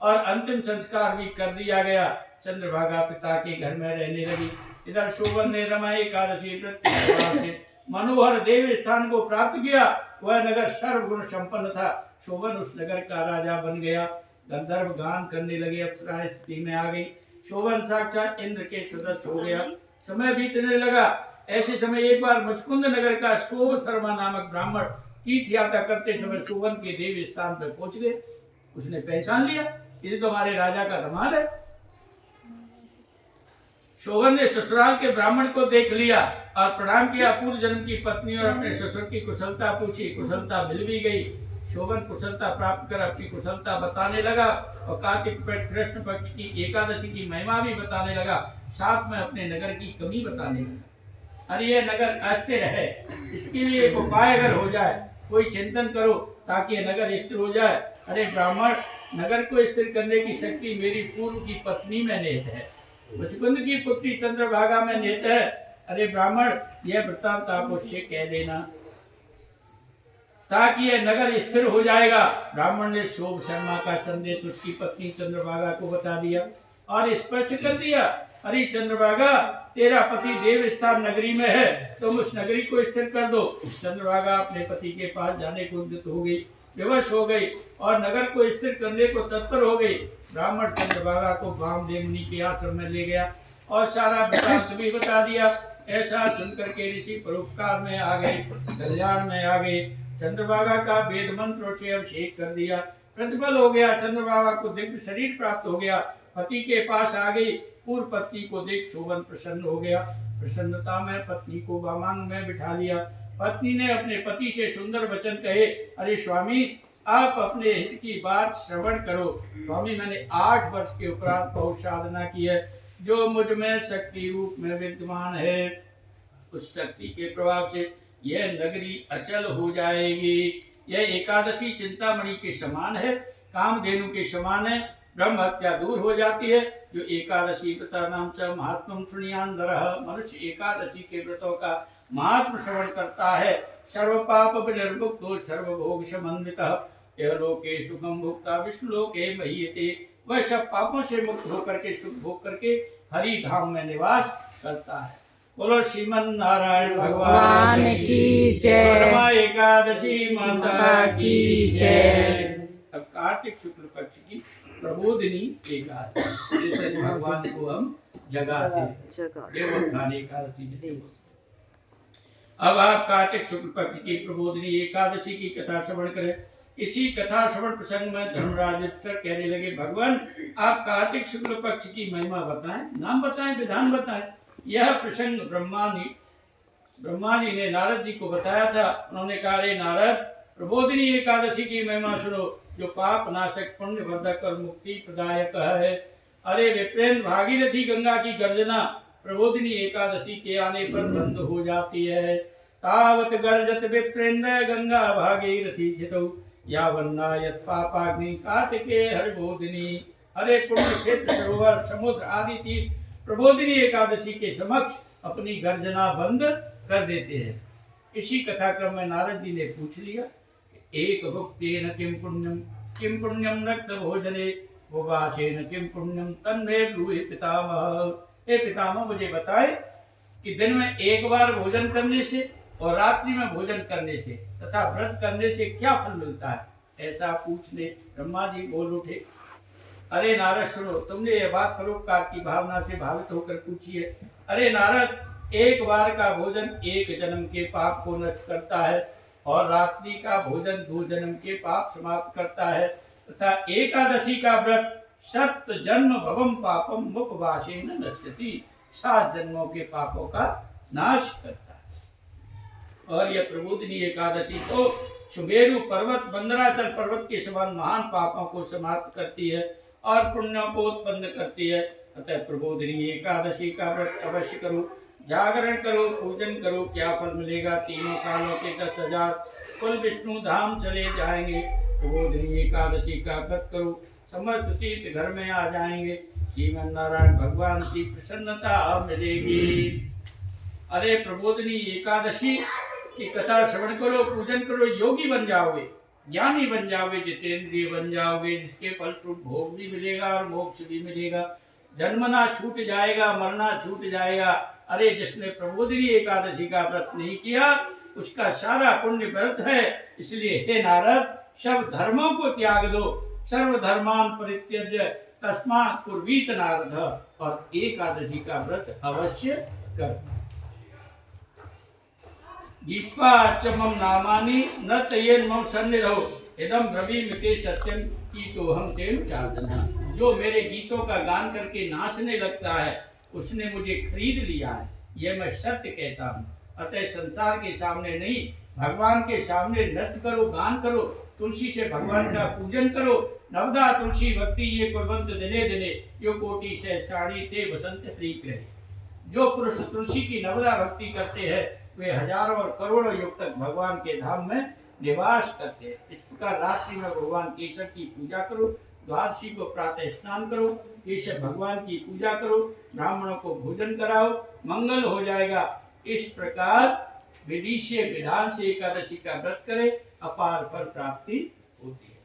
और अंतिम संस्कार भी कर दिया गया। चंद्रभागा पिता के घर में रहने लगी। इधर शोभन ने रमा एकादशी व्रत के प्रभाव से मनोहर देव स्थान को प्राप्त किया। वह नगर सर्वगुण संपन्न था। शोभन उस नगर का राजा बन गया। गंधर्व गान करने लगे, अप्सराएं स्थिति में आ गई। शोभन साक्षात इंद्र के सदस्य हो गया। समय बीतने लगा। ऐसे समय एक बार मुचकुंद नगर का शोभ शर्मा नामक ब्राह्मण तीर्थ यात्रा करते समय शोभन के देव स्थान पर पहुंच गए। उसने पहचान लिया, ये तो हमारे राजा का दामाद है। शोभन ने ससुराल के ब्राह्मण को देख लिया और प्रणाम किया। पूर्व जन्म की पत्नी और अपने ससुर की कुशलता पूछी। कुशलता मिल भी गई। शोभन कुशलता प्राप्त कर अपनी कुशलता बताने लगा और कार्तिक कृष्ण पक्ष की एकादशी की महिमा भी बताने लगा। साथ में अपने नगर की कमी बताने लगा। अरे ये नगर अस्थिर है, इसके लिए एक उपाय अगर हो जाए, कोई चिंतन करो ताकि ये नगर स्थिर हो जाए। अरे ब्राह्मण, नगर को स्थिर करने की शक्ति मेरी पूर्व की पत्नी में निहित है, मुचकुंद की पुत्री चंद्रभागा में निहित है। अरे ब्राह्मण, यह वृत्तांत आप उससे कह देना ताकि यह नगर स्थिर हो जाएगा। ब्राह्मण ने शोभ शर्मा का संदेश उसकी पत्नी चंद्रभागा को बता दिया और स्पष्ट कर दिया। अरे चंद्रभागा, तेरा पति देव स्थान नगरी में है, तुम उस नगरी को स्थिर कर दो। चंद्रभागा अपने पति के पास जाने को उद्यत हो गई, विवश हो गई और नगर को स्थिर करने को तत्पर हो गई। ब्राह्मण चंद्रभागा को वामदेव मुनि के आश्रम में ले गया और सारा वृत्तांत भी बता दिया। ऐसा सुनकर के ऋषि परोपकार में आ गए, कल्याण में आ गए। चंद्रभागा का वेद मंत्रों से अभिषेक कर दिया, प्रतिफल हो गया। चंद्रभागा को दिव्य शरीर प्राप्त हो गया, पति के पास आ गई। पूर्व पत्नी को देख शोभन प्रसन्न हो गया। प्रसन्नता में पत्नी को वामांग में बिठा लिया। पत्नी ने अपने पति से सुंदर वचन कहे। अरे स्वामी, आप अपने हित की बात श्रवण करो। स्वामी, मैंने 8 वर्ष के उपरांत बहुत साधना की है। जो मुझ में शक्ति रूप में विद्यमान है, उस शक्ति के प्रभाव से यह नगरी अचल हो जाएगी। यह एकादशी चिंतामणि के समान है, कामधेनु के समान है। ब्रह्म हत्या दूर हो जाती है। जो एकादशी व्रता नाम च महात्म शृणुयानरः, मनुष्य एकादशी के व्रतों का महात्म श्रवण करता है। सर्व पाप विनिर्मुक्तो सर्वभोग समन्वितः यलोके सुखम भुक्ता विष्णुलोके महीयते। वह सब पापों से मुक्त होकर के सुख भोग करके हरि धाम में निवास करता है। बोलो श्रीमन नारायण भगवान की जय। रमा एकादशी माता की जय। अब कार्तिक शुक्ल पक्ष की प्रबोधिनी एकादशी, जैसे भगवान को हम जगाते हैं, एकादशी। अब आप कार्तिक शुक्ल पक्ष की प्रबोधिनी एकादशी की कथा श्रवण करें। इसी कथा श्रवण प्रसंग में धर्मराज कहने लगे, भगवान आप कार्तिक शुक्ल पक्ष की महिमा बताएं, नाम बताएं, विधान बताएं। यह प्रसंग ब्रह्मा जी ने नारद जी को बताया था। उन्होंने कहा, रे नारद, प्रबोधिनी एकादशी की महिमा सुनो, जो पाप नाशक, पुण्य वर्धक और मुक्ति प्रदायक है। अरे विप्रेंद्र, भागीरथी गंगा की गर्जना प्रबोधिनी एकादशी के आने पर बंद हो जाती है। तावत गर्जत विप्रेंद्र गंगा भागीरथी चितौ यावन्नायत पापाग्नि कार्तिके हरिबोधिनी। अरे पुण्य क्षेत्र, सरोवर, समुद्र आदि तीर्थ प्रबोधिनी एकादशी के समक्ष अपनी गर्जना बंद कर देते हैं। इसी कथा क्रम में नारद जी ने पूछ लिया, एक भुक्तेन किम पुण्यम रक्त भोजने उपवासेन किम पुण्यम तन्मे ब्रूहि पितामह। हे पितामह, मुझे बताए कि दिन में एक बार भोजन करने से और रात्रि में भोजन करने से तथा व्रत करने से क्या फल मिलता है। ऐसा पूछने ब्रह्मा जी बोल उठे, अरे नारद सुनो, तुमने यह बात परोपकार की भावना से भावित होकर पूछी है। अरे नारद, एक बार का भोजन एक जन्म के पाप को नष्ट करता है और रात्रि का भोजन 2 जन्म के पाप समाप्त करता है तथा एकादशी का व्रत 7 जन्म भवम पापम उपवासेन नश्यति, 7 जन्मों के पापों का नाश करता है। और यह प्रबोधिनी एकादशी तो सुमेरु पर्वत बंदराचल पर्वत के समान महान पापों को समाप्त करती है और पुण्यों को उत्पन्न करती है। अतः प्रबोधिनी एकादशी का व्रत अवश्य करो, जागरण करो, पूजन करो। क्या फल मिलेगा? तीनों कालों के 10,000 कुल विष्णु धाम चले जाएंगे। प्रबोधिनी एकादशी का व्रत करो, समस्त तीर्थ घर में आ जाएंगे। श्रीमन नारायण भगवान की प्रसन्नता मिलेगी। अरे प्रबोधिनी एकादशी की कथा श्रवण करो, पूजन करो, योगी बन जाओगे, ज्ञानी बन जाओगे, जितेंद्रिय बन जाओगे, जिसके फलस्वरूप भोग भी मिलेगा और मोक्ष भी मिलेगा। जन्मना छूट जाएगा, मरना छूट जाएगा। अरे जिसने प्रबोधिनी एकादशी का व्रत नहीं किया उसका सारा पुण्य व्यर्थ है। इसलिए हे नारद, सब धर्मों को त्याग दो, सर्वधर्मान परित्यज्य तस्मात् कुर्वीत नारद, और एकादशी का व्रत अवश्य कर। गीत्वा च मम नामानि न तयेन मम सन्निधौ इदं ब्रवीमि सत्यम की तो हम तेन चार्जना। जो मेरे गीतों का गान करके नाचने लगता है उसने मुझे खरीद लिया है, यह मैं सत्य कहता हूँ। अतः संसार के सामने नहीं, भगवान के सामने नृत्य करो, गान करो, तुलसी से भगवान का पूजन करो। नवदा तुलसी भक्ति ये कुर्वन्त दिने दिने यो कोटि सहस्राणि ते वसंत हरिग्रहे। जो पुरुष तुलसी की नवदा भक्ति करते हैं वे हजारों और करोड़ों युग तक भगवान के धाम में निवास करते हैं। इस प्रकार रात्रि में भगवान केशव की पूजा करो, द्वादशी को प्रातः स्नान करो, केशव भगवान की पूजा करो, ब्राह्मणों को भोजन कराओ, मंगल हो जाएगा। इस प्रकार विधि से विधान से एकादशी का व्रत करे, अपार फल प्राप्ति होती है।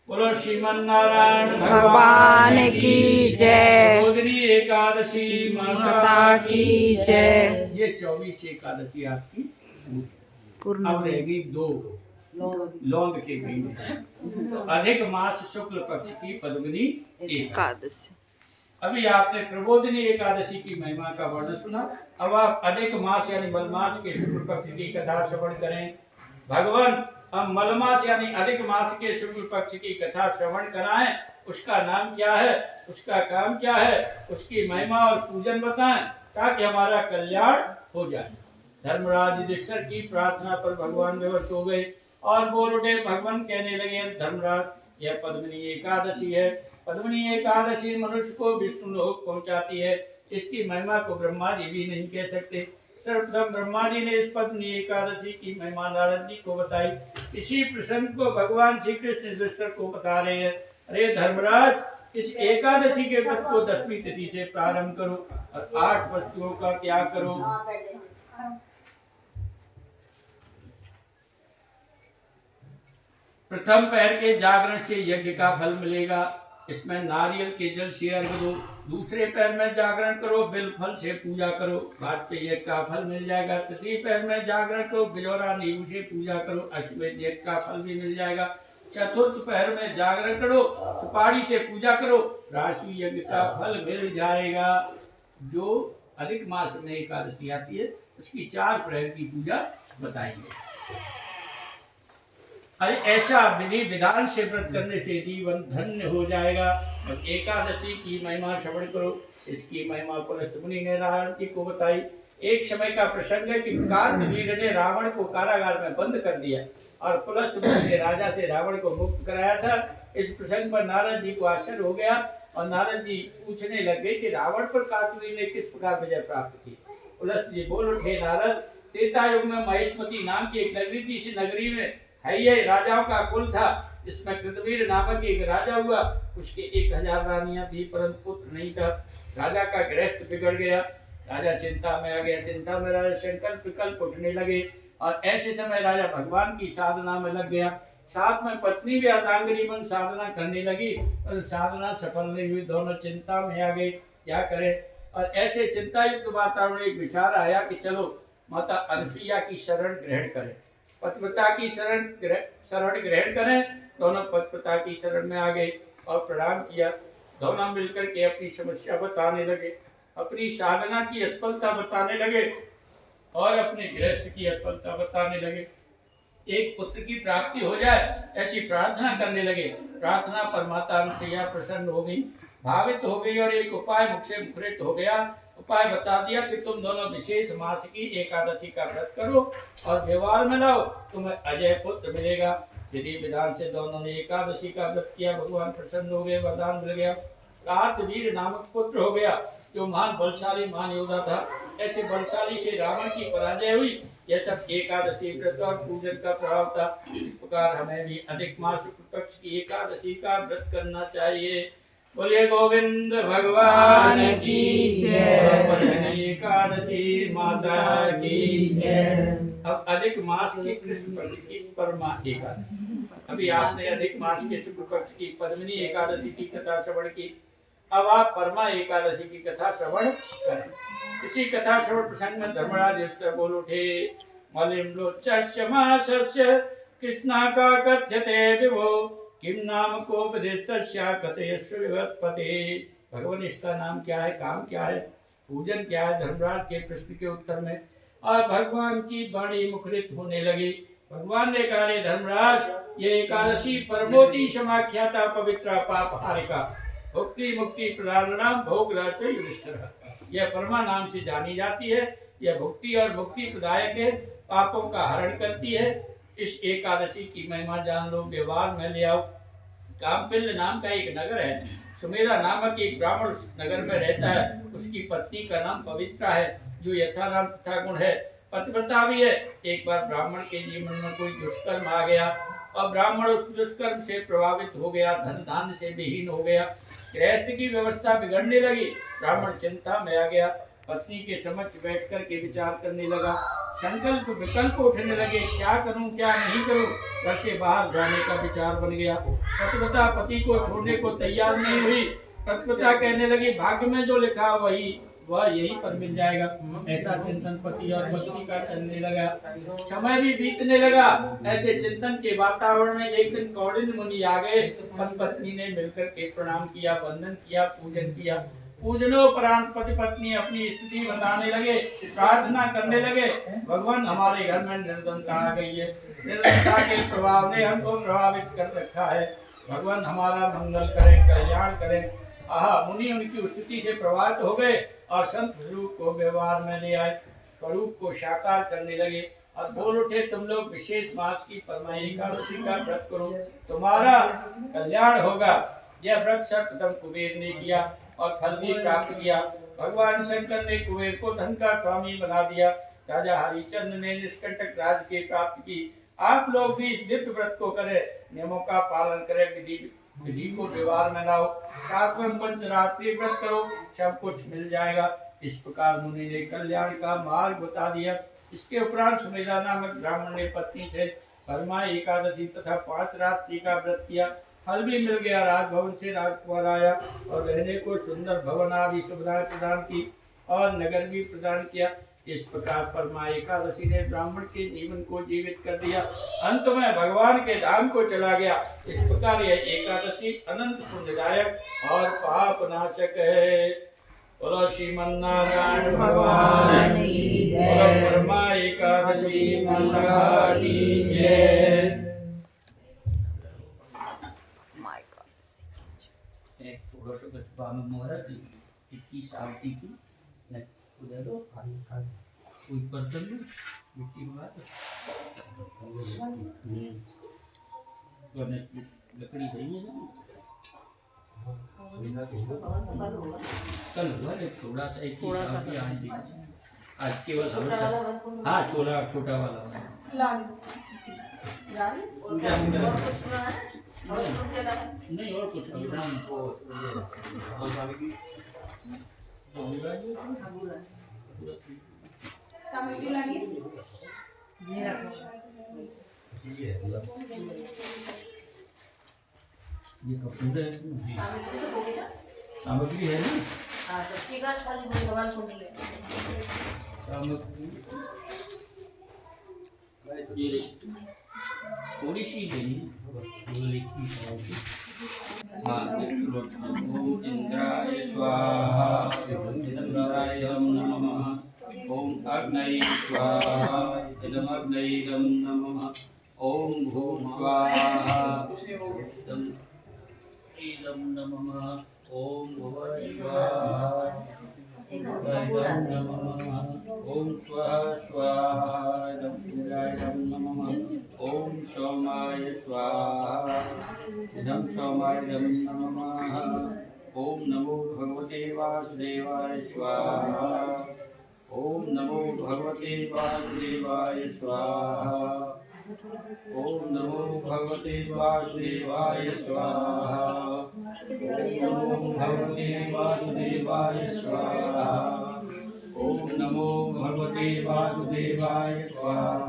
बोलो श्रीमन नारायण भगवान की जय। प्रबोधिनी एकादशी माता की जय। ये 24 एकादशी आपकी पूर्ण अब रहेगी 2 लौंग के महीने, अधिक मास शुक्ल पक्ष की पद्मिनी एकादशी। अभी आपने प्रबोधिनी एकादशी की महिमा का वर्णन सुना। अब आप अधिक मास यानी मलमास के शुक्ल पक्ष की कथा श्रवण करें। भगवान हम मलमास यानी अधिक मास के शुक्ल पक्ष की कथा श्रवण कराएं। उसका नाम क्या है, उसका काम क्या है, उसकी महिमा और पूजन बताएं ताकि हमारा कल्याण हो जाए। धर्मराज युधिष्ठिर की प्रार्थना पर भगवान विवश हो गए और बोल उठे। भगवान कहने लगे, धर्मराज यह पद्मिनी एकादशी है। पद्मिनी एकादशी मनुष्य को विष्णु लोक पहुंचाती है। इसकी महिमा को ब्रह्मा जी भी नहीं कह सकते। सर्वप्रथम ब्रह्मा जी ने इस पद्मिनी एकादशी की महिमा नारद जी को बताई। इसी प्रसंग को भगवान श्री कृष्ण युधिष्ठिर को बता रहे हैं। अरे धर्मराज, इस एकादशी के व्रत को 10वीं तिथि से प्रारंभ करो और 8 वस्तुओं का त्याग करो। प्रथम पहर के जागरण से यज्ञ का फल मिलेगा, इसमें नारियल के जल से अर्घ दो। दूसरे पहर में जागरण करो, बिल फल से पूजा करो, वाजपेयी यज्ञ का फल मिल जाएगा। तृतीय पहर में जागरण करो, बिजौरा नींबू से पूजा करो, अश्वमेध यज्ञ का फल भी मिल जाएगा। चतुर्थ पहर में जागरण करो, सुपारी से पूजा करो, राशि यज्ञ का फल मिल जाएगा। जो अधिक मास में एकादशी आती है उसकी 4 प्रहर की पूजा बताएंगे। अरे ऐसा विधि विधान से व्रत करने से जीवन धन्य हो जाएगा। और एकादशी की महिमा श्रवण करो। इसकी महिमा पुलस्त मुनि ने नारद जी को बताई। एक समय का प्रसंग है कि कार्तवीर्य ने रावण को कारागार में बंद कर दिया और पुलस्त मुनि ने राजा से रावण को मुक्त कराया था। इस प्रसंग पर नारद जी को आश्चर्य हो गया और नारद जी पूछने लग गए कि रावण पर कार्तवीर्य ने किस प्रकार विजय प्राप्त की। पुलस्त जी बोल उठे, नारद, त्रेता युग में महेशमती नाम की एक नगरी थी। इस नगरी में है ये राजाओं का कुल था। इसमें कृतवीर नामक एक राजा हुआ। उसके 1000 रानियां थी परंतु पुत्र नहीं था। राजा का गृहस्थ बिगड़ गया। राजा चिंता में आ गया। चिंता में राजा संकल्प विकल्प उठने लगे और ऐसे समय राजा भगवान की साधना में लग गया। साथ में पत्नी भी अर्धांगिनी बन साधना करने लगी और साधना सफल नहीं हुई। दोनों चिंता में आ गए, क्या करें। और ऐसे चिंता युक्त वातावरण में एक विचार आया कि चलो माता अनुसुईया की शरण ग्रहण करें, पतिव्रता की शरण ग्रहण करें। दोनों पतिव्रता की शरण में आ गए और प्रणाम किया। दोनों मिलकर के अपनी समस्या बताने लगे, अपनी साधना की असफलता बताने लगे और अपने गृहस्थ की असफलता बताने लगे। एक पुत्र की प्राप्ति हो जाए ऐसी प्रार्थना करने लगे। प्रार्थना पर माता अनुसुईया प्रसन्न हो गई, भावित हो गई और एक उपाय मुख से मुखरित हो गया। उपाय बता दिया कि तुम दोनों विशेष मास की एकादशी का व्रत करो और व्यवहार में लाओ, तुम्हें अजय पुत्र मिलेगा। विधि विधान से दोनों ने एकादशी का व्रत किया, भगवान प्रसन्न हो गए, वरदान मिल गया। कार्तवीर नामक पुत्र हो गया जो महान बलशाली महान योद्धा था। ऐसे बलशाली से रावण की पराजय हुई। यह सब एकादशी व्रत और पूजन का प्रभाव था। इस प्रकार हमें भी अधिक मास शुक्ल पक्ष की एकादशी का व्रत करना चाहिए। बोलिए गोविंद भगवान की जय। एकादशी माता की जय। अब अधिक मास की कृष्ण पक्ष की परमा एकादशी। अभी आपने अधिक मास के शुक्ल पक्ष की पद्मिनी एकादशी की कथा श्रवण की। अब आप परमा एकादशी की कथा श्रवण करें। इसी कथा श्रवण प्रसंग में धर्मराज इससे बोल उठे, मलिम्लोच्चस्य मासस्य कृष्णाका कथ्यते विभो किम नाम कोपदेशस्य कथयस्व विभत्पते। भगवान इसका नाम क्या है, काम क्या है, पूजन क्या है। धर्मराज के प्रश्न के उत्तर में और भगवान की वाणी मुखरित होने लगी। भगवान ने कहा, धर्मराज, ये एकादशी परमोति समाख्याता पवित्र पाप हारिका भक्ति मुक्ति प्रदान नाम भोगदाच युधिष्ठिर। यह परमा नाम से जानी जाती है। यह भक्ति और मुक्ति प्रदायक है, पापों का हरण करती है। इस एकादशी की महिमा जान लो, व्यवहार में ले आओ। कामपिल्ल नाम का एक नगर है, सुमेधा नामक एक ब्राह्मण नगर में रहता है। उसकी पत्नी का नाम पवित्रा है, जो यथाराम तथा गुण है, पतिव्रता भी है। एक बार ब्राह्मण के जीवन में कोई दुष्कर्म आ गया और ब्राह्मण उस दुष्कर्म से प्रभावित हो गया, धन धान्य से विहीन हो गया, गृहस्थ की व्यवस्था बिगड़ने लगी। ब्राह्मण चिंता में आ गया, पत्नी के समक्ष बैठ कर के विचार करने लगा। संकल्प विकल्प उठने लगे, क्या करूं क्या नहीं करूं। घर से बाहर जाने का विचार बन गया। पतिव्रता पति को छोड़ने को तैयार नहीं हुई। पतिव्रता कहने लगी, भाग्य में जो लिखा वह यहीं पर मिल जाएगा। ऐसा चिंतन पति और पत्नी का चलने लगा। समय भी बीतने लगा। ऐसे चिंतन के वातावरण में एक दिन कौंडिन्य मुनि आ गए। पति पत्नी ने मिलकर के प्रणाम किया, वंदन किया, पूजन किया। पूजनोपरांत पति पत्नी अपनी स्थिति बताने लगे, प्रार्थना करने लगे, भगवान हमारे घर में निर्धनता आ गई है। निर्धनता के प्रभाव ने हमको प्रभावित कर रखा है। भगवान हमारा मंगल करें, कल्याण करें। मुनि उनकी स्थिति से प्रभावित हो गए और संत स्वरूप को व्यवहार में ले आए। स्वरूप को साकार करने लगे और बोल उठे, तुम लोग विशेष मास की परमा एकादशी का व्रत करो, तुम्हारा कल्याण होगा। यह व्रत सर्वप्रथम कुबेर ने किया और फल भी प्राप्त किया। भगवान शंकर ने कुबेर को धन का स्वामी बना दिया। राजा हरिचंद्र ने निष्कंटक राज्य की प्राप्ति की। आप लोग भी इस दिव्य व्रत को करें, नियमों का पालन करें, विधि को व्यवहार में लाओ, साथ में पंचरात्रि व्रत करो, सब कुछ मिल जाएगा। इस प्रकार मुनि ने कल्याण का मार्ग बता दिया। इसके उपरांत सुमेधा नामक ब्राह्मण ने पत्नी से परमा एकादशी तथा 5 रात्रि का व्रत किया। फल भी मिल गया। राजभवन से राजकुमार आया और रहने को सुंदर भवन आदि सुविधाएं प्रदान की और नगर भी प्रदान किया। इस प्रकार परमा एकादशी ने ब्राह्मण के जीवन को जीवित कर दिया। अंत में भगवान के धाम को चला गया। इस प्रकार यह एकादशी अनंत पुण्यदायक और पाप नाशक है। बोलो श्रीमन्नारायण भगवान की जय। बोलो परमा एकादशी माता की जय। कोई बर्तन मिट्टी लकड़ी नहीं है ना, कल हुआ थोड़ा सा एक आज केवल हाँ छोटा वाला नहीं और कुछ नहीं। ये कपूर है, सामग्री है ना। थोड़ी सी लेनी। ओम इंद्राय स्वाहा, इंद्राय नमः। ओम अग्नये स्वाहा, इदमग्नये नमः। ओम भूः स्वाहा, इदं नमः। ओम भुवः स्वाहा, इदं नमः। ओम स्वाहा स्वाहा इदं सूर्याय नमः। ओम सोमाय स्वाहा इदं सोमाय नमः। ओम नमो भगवते वासुदेवाय स्वाहा। ओम नमो भगवते वासुदेवाय स्वाहा। ओम नमो भगवते वासुदेवाय स्वाहा। ओम नमो भगवते वासुदेवाय स्वाहा। ओम नमो भगवते वासुदेवाय स्वाहा।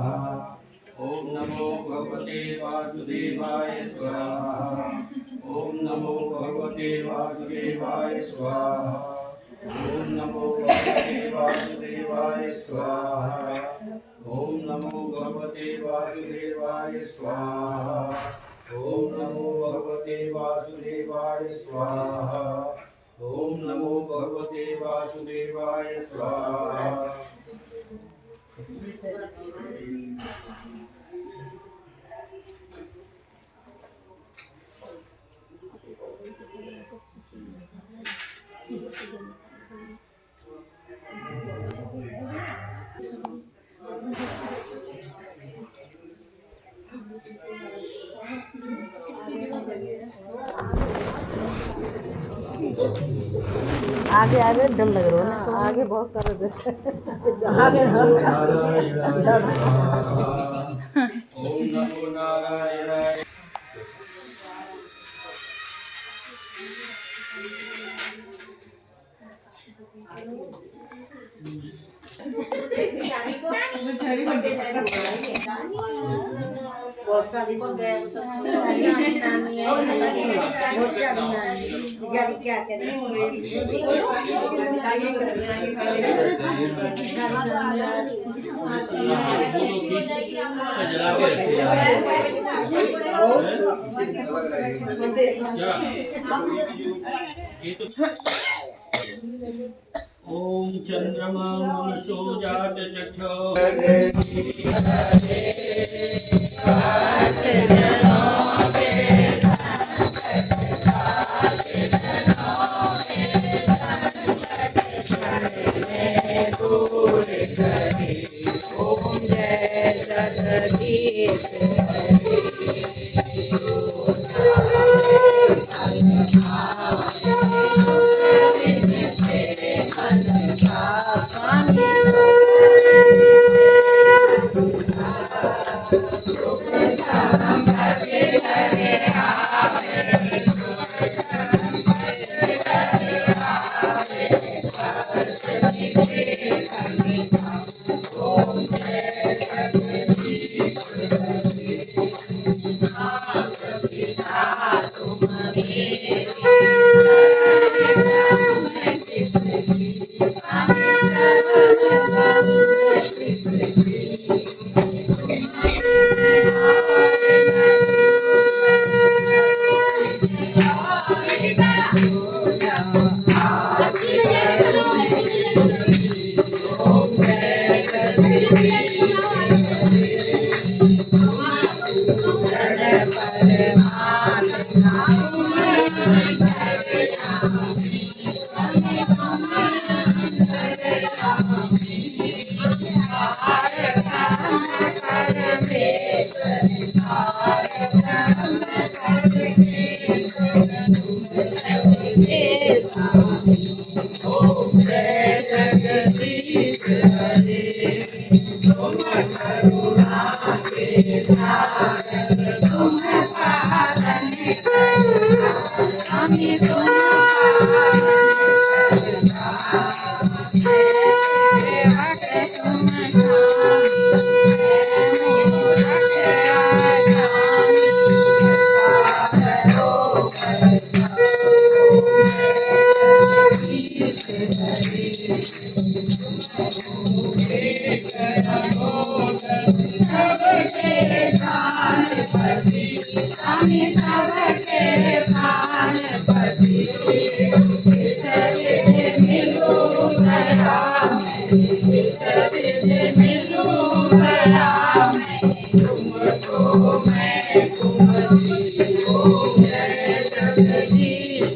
ओम नमो भगवते वासुदेवाय स्वाहा। ओम नमो भगवते वासुदेवाय स्वाहा। ओम नमो भगवते वासुदेवाय स्वाहा। ओम नमो भगवते वासुदेवाय स्वाहा। ओम नमो भगवते वासुदेवाय स्वाहा। ओम नमो भगवते वासुदेवाय स्वाहा। आगे आगे डर लग रहा है ना, आगे बहुत सारा आगे ओम नमो नारायणाय। क्या करें ओम चंद्रमा मनसो जात चक्षो ओम जय जगदीश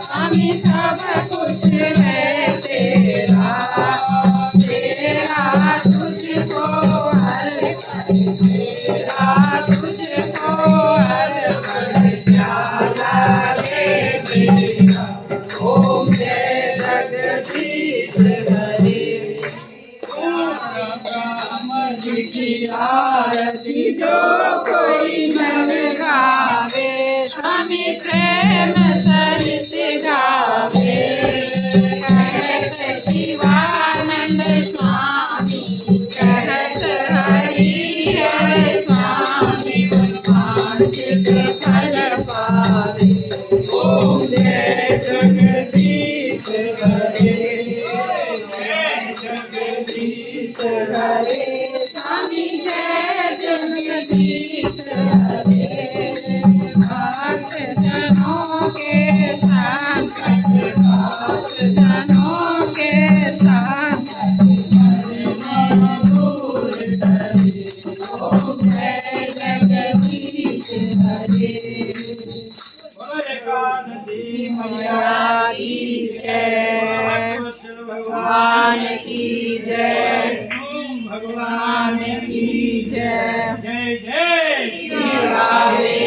स्वामी सब कुछ है तेरा, तेरा तुझको अर्पण, तेरा तुझको अर्पण, क्या लागे तेरा। ओम जय जगदीश हरे। ब्रह्म की आरती जो कोई मन गावे, स्वामी प्रेम सहित गावे। कहत शिवानंद स्वामी, कहत हरि हर स्वामी, वांछित फल पावे। ओम जय जगदीश हरे, जय जगदीश हरे। स्वामी जय जगदीश हरे। भक्त जनों के संकट, भक्त जनों के संकट दूर करे। ओम जय जगदीश हरे। मैया की जय, भगवान की जय, भगवान की जय। जय जय श्री राधे।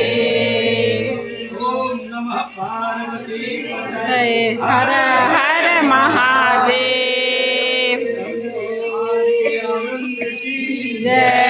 ओम नमः पार्वती जय हर हर महादेव। जय